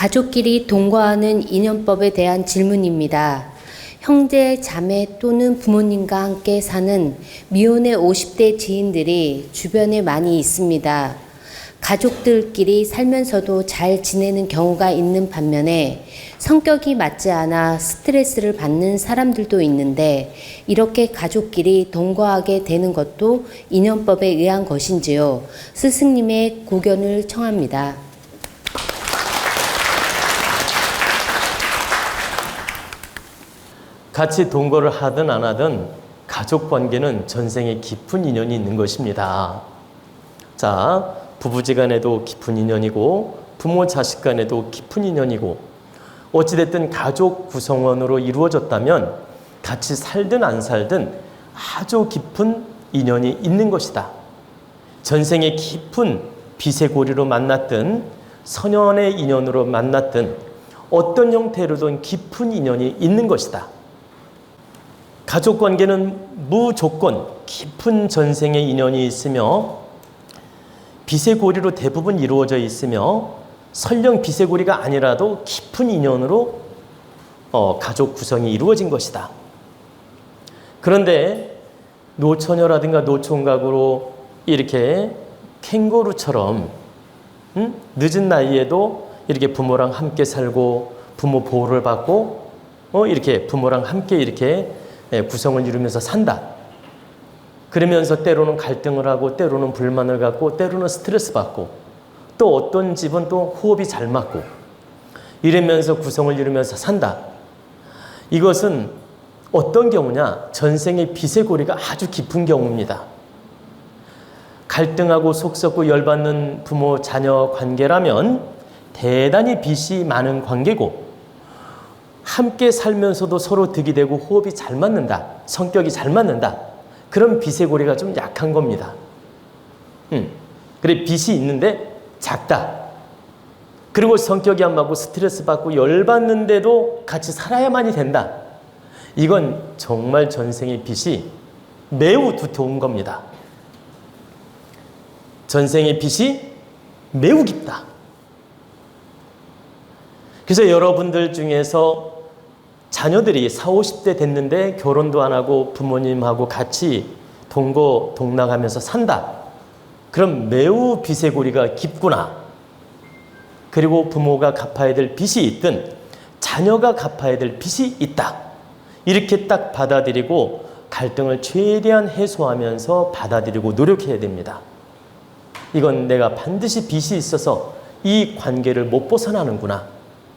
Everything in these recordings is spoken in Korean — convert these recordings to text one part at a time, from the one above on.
가족끼리 동거하는 인연법에 대한 질문입니다. 형제, 자매 또는 부모님과 함께 사는 미혼의 50대 지인들이 주변에 많이 있습니다. 가족들끼리 살면서도 잘 지내는 경우가 있는 반면에 성격이 맞지 않아 스트레스를 받는 사람들도 있는데, 이렇게 가족끼리 동거하게 되는 것도 인연법에 의한 것인지요? 스승님의 고견을 청합니다. 같이 동거를 하든 안 하든 가족 관계는 전생에 깊은 인연이 있는 것입니다. 자, 부부지간에도 깊은 인연이고 부모 자식 간에도 깊은 인연이고, 어찌됐든 가족 구성원으로 이루어졌다면 같이 살든 안 살든 아주 깊은 인연이 있는 것이다. 전생에 깊은 빛의 고리로 만났든 선연의 인연으로 만났든 어떤 형태로든 깊은 인연이 있는 것이다. 가족관계는 무조건 깊은 전생의 인연이 있으며 빛의 고리로 대부분 이루어져 있으며, 설령 빛의 고리가 아니라도 깊은 인연으로 가족 구성이 이루어진 것이다. 그런데 노처녀라든가 노총각으로 이렇게 캥거루처럼 늦은 나이에도 이렇게 부모랑 함께 살고 부모 보호를 받고 이렇게 부모랑 함께 이렇게 구성을 이루면서 산다. 그러면서 때로는 갈등을 하고 때로는 불만을 갖고 때로는 스트레스 받고 또 어떤 집은 또 호흡이 잘 맞고 이러면서 구성을 이루면서 산다. 이것은 어떤 경우냐? 전생의 빛의 고리가 아주 깊은 경우입니다. 갈등하고 속 썩고 열받는 부모 자녀 관계라면 대단히 빛이 많은 관계고, 함께 살면서도 서로 득이 되고 호흡이 잘 맞는다, 성격이 잘 맞는다, 그런 빛의 고리가 좀 약한 겁니다. 그래, 빛이 있는데 작다. 그리고 성격이 안 맞고 스트레스 받고 열받는데도 같이 살아야만이 된다. 이건 정말 전생의 빛이 매우 두터운 겁니다. 전생의 빛이 매우 깊다. 그래서 여러분들 중에서 자녀들이 40, 50대 됐는데 결혼도 안 하고 부모님하고 같이 동거 동락하면서 산다. 그럼 매우 빛의 고리가 깊구나. 그리고 부모가 갚아야 될 빚이 있든 자녀가 갚아야 될 빚이 있다. 이렇게 딱 받아들이고 갈등을 최대한 해소하면서 받아들이고 노력해야 됩니다. 이건 내가 반드시 빚이 있어서 이 관계를 못 벗어나는구나.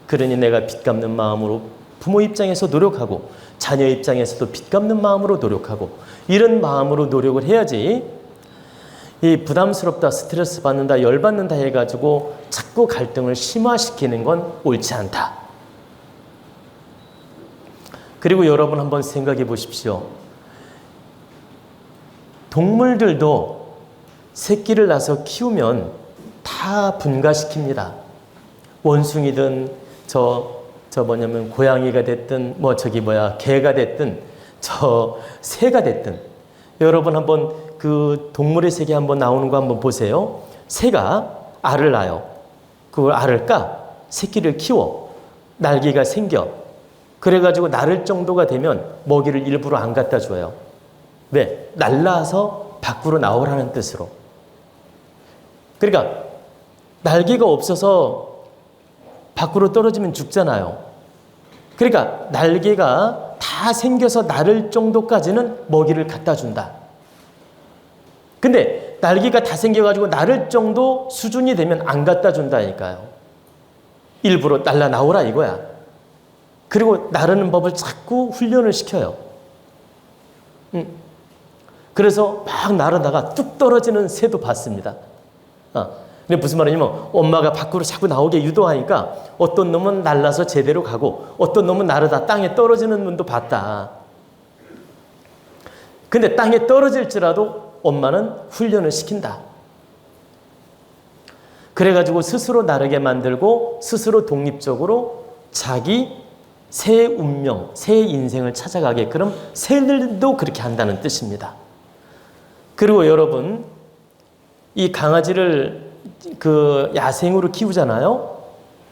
그러니 내가 빚 갚는 마음으로 부모 입장에서 노력하고 자녀 입장에서도 빚 갚는 마음으로 노력하고, 이런 마음으로 노력을 해야지 이 부담스럽다, 스트레스 받는다, 열받는다 해가지고 자꾸 갈등을 심화시키는 건 옳지 않다. 그리고 여러분 한번 생각해 보십시오. 동물들도 새끼를 낳아서 키우면 다 분가시킵니다. 원숭이든 뭐냐면 고양이가 됐든 개가 됐든 새가 됐든, 여러분 한번 그 동물의 세계 한번 나오는 거 한번 보세요. 새가 알을 낳아요. 그걸 알을 까 새끼를 키워 날개가 생겨. 그래가지고 나를 정도가 되면 먹이를 일부러 안 갖다 줘요. 왜? 날라서 밖으로 나오라는 뜻으로. 그러니까 날개가 없어서 밖으로 떨어지면 죽잖아요. 그러니까 날개가 다 생겨서 나를 정도까지는 먹이를 갖다 준다. 근데 날개가 다 생겨가지고 나를 정도 수준이 되면 안 갖다 준다니까요. 일부러 날라 나오라 이거야. 그리고 나르는 법을 자꾸 훈련을 시켜요. 그래서 막 나르다가 뚝 떨어지는 새도 봤습니다. 근데 무슨 말이냐면 엄마가 밖으로 자꾸 나오게 유도하니까 어떤 놈은 날라서 제대로 가고 어떤 놈은 나르다 땅에 떨어지는 놈도 봤다. 근데 땅에 떨어질지라도 엄마는 훈련을 시킨다. 그래가지고 스스로 나르게 만들고 스스로 독립적으로 자기 새 운명, 새 인생을 찾아가게, 그럼 새들도 그렇게 한다는 뜻입니다. 그리고 여러분, 이 강아지를 그 야생으로 키우잖아요.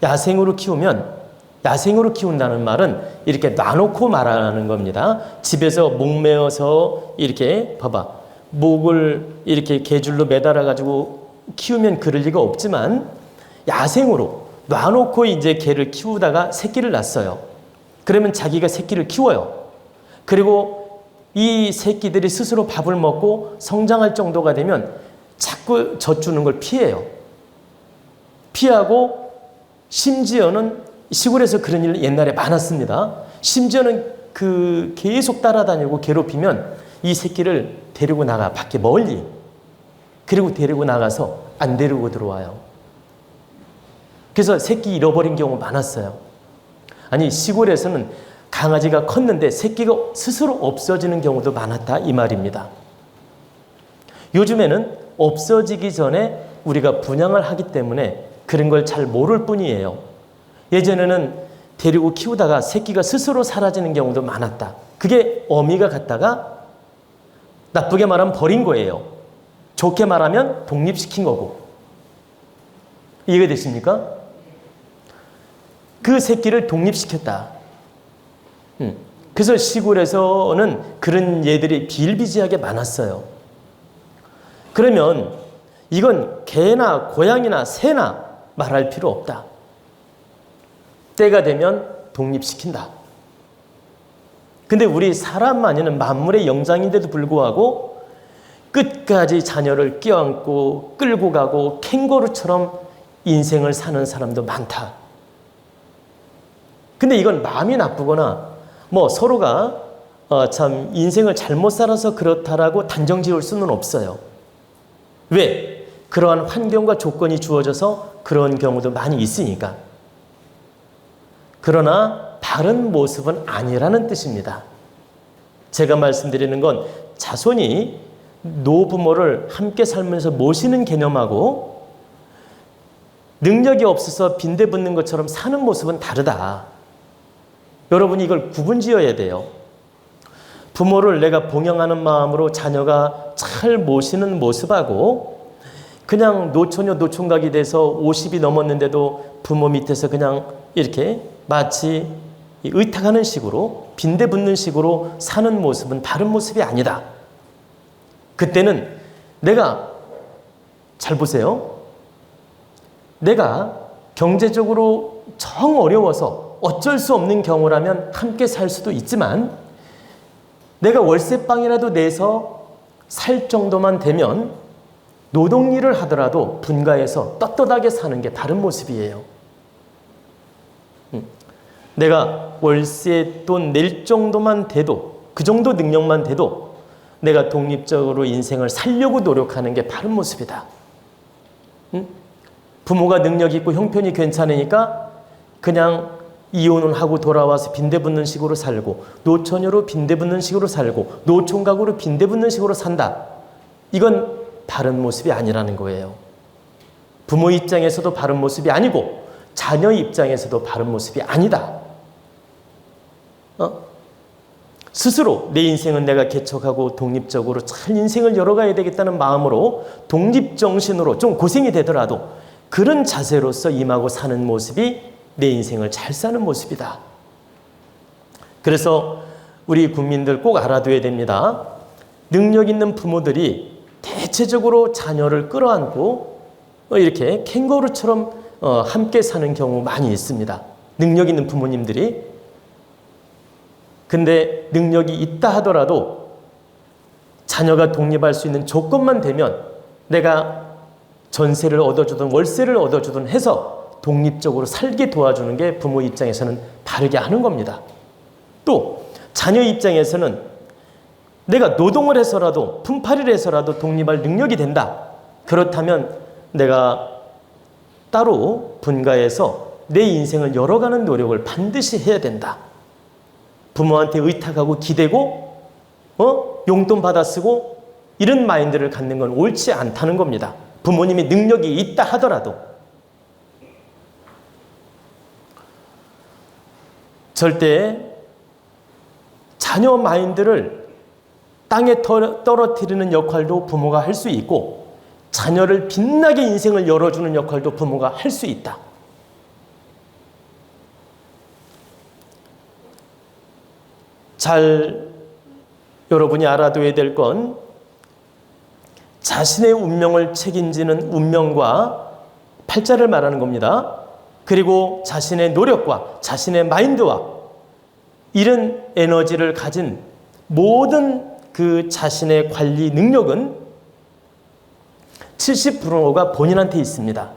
야생으로 키운다는 말은 이렇게 놔놓고 말하는 겁니다. 집에서 목매어서 이렇게 봐봐. 목을 이렇게 개줄로 매달아 가지고 키우면 그럴 리가 없지만 야생으로 놔놓고 이제 개를 키우다가 새끼를 낳았어요. 그러면 자기가 새끼를 키워요. 그리고 이 새끼들이 스스로 밥을 먹고 성장할 정도가 되면 자꾸 젖주는 걸 피해요. 피하고 심지어는 시골에서 그런 일 옛날에 많았습니다. 심지어는 계속 따라다니고 괴롭히면 이 새끼를 데리고 나가 밖에 멀리. 그리고 데리고 나가서 안 데리고 들어와요. 그래서 새끼 잃어버린 경우 많았어요. 아니 시골에서는 강아지가 컸는데 새끼가 스스로 없어지는 경우도 많았다 이 말입니다. 요즘에는 없어지기 전에 우리가 분양을 하기 때문에 그런 걸 잘 모를 뿐이에요. 예전에는 데리고 키우다가 새끼가 스스로 사라지는 경우도 많았다. 그게 어미가 갔다가 나쁘게 말하면 버린 거예요. 좋게 말하면 독립시킨 거고. 이해가 되십니까? 그 새끼를 독립시켰다. 그래서 시골에서는 그런 예들이 비일비재하게 많았어요. 그러면 이건 개나 고양이나 새나 말할 필요 없다. 때가 되면 독립시킨다. 근데 우리 사람만이는 만물의 영장인데도 불구하고 끝까지 자녀를 껴안고 끌고 가고 캥거루처럼 인생을 사는 사람도 많다. 근데 이건 마음이 나쁘거나 뭐 서로가 참 인생을 잘못 살아서 그렇다라고 단정 지을 수는 없어요. 왜? 그러한 환경과 조건이 주어져서 그런 경우도 많이 있으니까. 그러나 바른 모습은 아니라는 뜻입니다. 제가 말씀드리는 건 자손이 노부모를 함께 살면서 모시는 개념하고 능력이 없어서 빈대붙는 것처럼 사는 모습은 다르다. 여러분이 이걸 구분지어야 돼요. 부모를 내가 봉양하는 마음으로 자녀가 잘 모시는 모습하고 그냥 노처녀 노총각이 돼서 50이 넘었는데도 부모 밑에서 그냥 이렇게 마치 의탁하는 식으로 빈대붙는 식으로 사는 모습은 바른 모습이 아니다. 그때는 내가 잘 보세요. 내가 경제적으로 정 어려워서 어쩔 수 없는 경우라면 함께 살 수도 있지만 내가 월세방이라도 내서 살 정도만 되면 노동일을 하더라도 분가해서 떳떳하게 사는 게 바른 모습이에요. 내가 월세 돈 낼 정도만 돼도 그 정도 능력만 돼도 내가 독립적으로 인생을 살려고 노력하는 게 바른 모습이다. 부모가 능력 있고 형편이 괜찮으니까 그냥 이혼을 하고 돌아와서 빈대붙는 식으로 살고 노처녀로 빈대붙는 식으로 살고 노총각으로 빈대붙는 식으로 산다. 이건 바른 모습이 아니라는 거예요. 부모 입장에서도 바른 모습이 아니고 자녀 입장에서도 바른 모습이 아니다. 스스로 내 인생은 내가 개척하고 독립적으로 잘 인생을 열어가야 되겠다는 마음으로 독립정신으로 좀 고생이 되더라도 그런 자세로서 임하고 사는 모습이 내 인생을 잘 사는 모습이다. 그래서 우리 국민들 꼭 알아둬야 됩니다. 능력 있는 부모들이 대체적으로 자녀를 끌어안고 이렇게 캥거루처럼 함께 사는 경우 많이 있습니다. 능력 있는 부모님들이. 근데 능력이 있다 하더라도 자녀가 독립할 수 있는 조건만 되면 내가 전세를 얻어주든 월세를 얻어주든 해서 독립적으로 살게 도와주는 게 부모 입장에서는 바르게 하는 겁니다. 또 자녀 입장에서는 내가 노동을 해서라도 품팔이를 해서라도 독립할 능력이 된다. 그렇다면 내가 따로 분가해서 내 인생을 열어가는 노력을 반드시 해야 된다. 부모한테 의탁하고 기대고 용돈 받아 쓰고 이런 마인드를 갖는 건 옳지 않다는 겁니다. 부모님이 능력이 있다 하더라도 절대 자녀 마인드를 땅에 떨어뜨리는 역할도 부모가 할 수 있고 자녀를 빛나게 인생을 열어주는 역할도 부모가 할 수 있다. 잘 여러분이 알아둬야 될 건 자신의 운명을 책임지는 운명과 팔자를 말하는 겁니다. 그리고 자신의 노력과 자신의 마인드와 이런 에너지를 가진 모든 그 자신의 관리 능력은 70%가 본인한테 있습니다.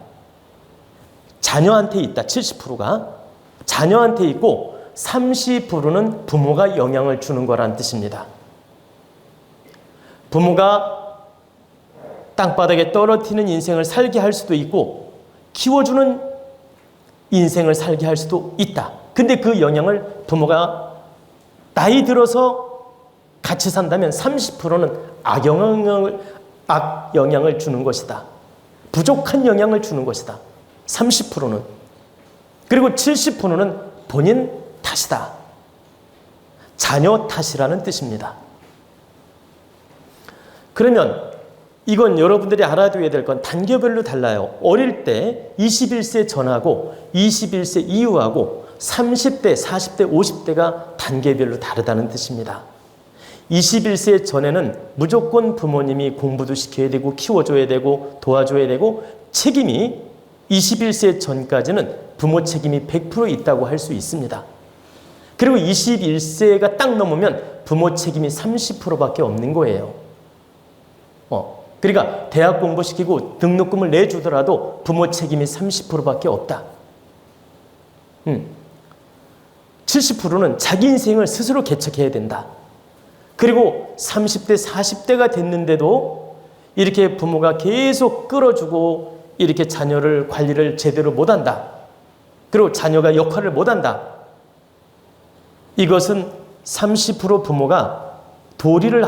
자녀한테 있다. 70%가 자녀한테 있고 30%는 부모가 영향을 주는 거란 뜻입니다. 부모가 땅바닥에 떨어뜨리는 인생을 살게 할 수도 있고 키워주는 인생을 살게 할 수도 있다. 근데 그 영향을 부모가 나이 들어서 같이 산다면 30%는 악영향을 주는 것이다. 부족한 영향을 주는 것이다. 30%는. 그리고 70%는 본인 탓이다. 자녀 탓이라는 뜻입니다. 그러면 이건 여러분들이 알아둬야 될 건 단계별로 달라요. 어릴 때 21세 전하고 21세 이후하고 30대, 40대, 50대가 단계별로 다르다는 뜻입니다. 21세 전에는 무조건 부모님이 공부도 시켜야 되고 키워줘야 되고 도와줘야 되고 책임이 21세 전까지는 부모 책임이 100% 있다고 할 수 있습니다. 그리고 21세가 딱 넘으면 부모 책임이 30%밖에 없는 거예요. 그러니까 대학 공부시키고 등록금을 내주더라도 부모 책임이 30%밖에 없다. 70%는 자기 인생을 스스로 개척해야 된다. 그리고 30대, 40대가 됐는데도 이렇게 부모가 계속 끌어주고 이렇게 자녀를 관리를 제대로 못한다. 그리고 자녀가 역할을 못한다. 이것은 30% 부모가 도리를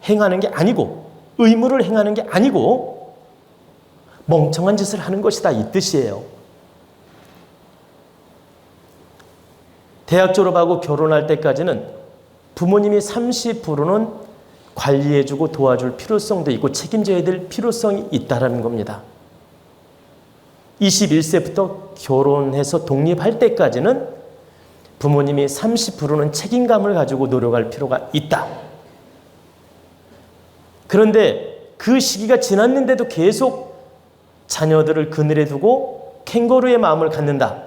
행하는 게 아니고 의무를 행하는 게 아니고 멍청한 짓을 하는 것이다. 이 뜻이에요. 대학 졸업하고 결혼할 때까지는 부모님이 30%는 관리해주고 도와줄 필요성도 있고 책임져야 될 필요성이 있다는 겁니다. 21세부터 결혼해서 독립할 때까지는 부모님이 30%는 책임감을 가지고 노력할 필요가 있다. 그런데 그 시기가 지났는데도 계속 자녀들을 그늘에 두고 캥거루의 마음을 갖는다.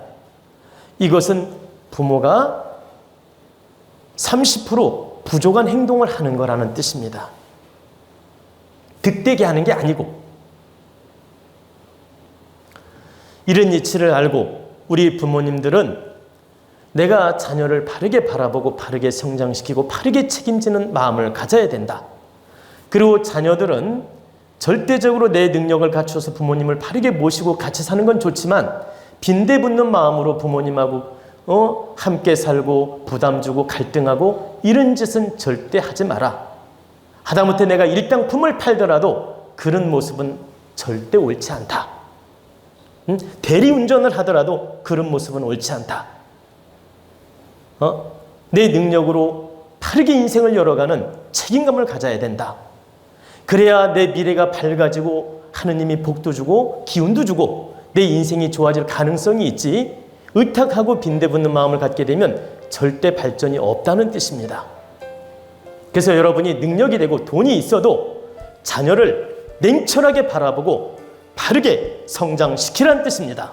이것은 부모가 30% 부족한 행동을 하는 거라는 뜻입니다. 득되게 하는 게 아니고. 이런 이치를 알고 우리 부모님들은 내가 자녀를 바르게 바라보고 바르게 성장시키고 바르게 책임지는 마음을 가져야 된다. 그리고 자녀들은 절대적으로 내 능력을 갖춰서 부모님을 바르게 모시고 같이 사는 건 좋지만 빈대붙는 마음으로 부모님하고 함께 살고 부담 주고 갈등하고 이런 짓은 절대 하지 마라. 하다못해 내가 일당품을 팔더라도 그런 모습은 절대 옳지 않다. 대리운전을 하더라도 그런 모습은 옳지 않다. 내 능력으로 바르게 인생을 열어가는 책임감을 가져야 된다. 그래야 내 미래가 밝아지고 하느님이 복도 주고 기운도 주고 내 인생이 좋아질 가능성이 있지. 의탁하고 빈대붙는 마음을 갖게 되면 절대 발전이 없다는 뜻입니다. 그래서 여러분이 능력이 되고 돈이 있어도 자녀를 냉철하게 바라보고 바르게 성장시키라는 뜻입니다.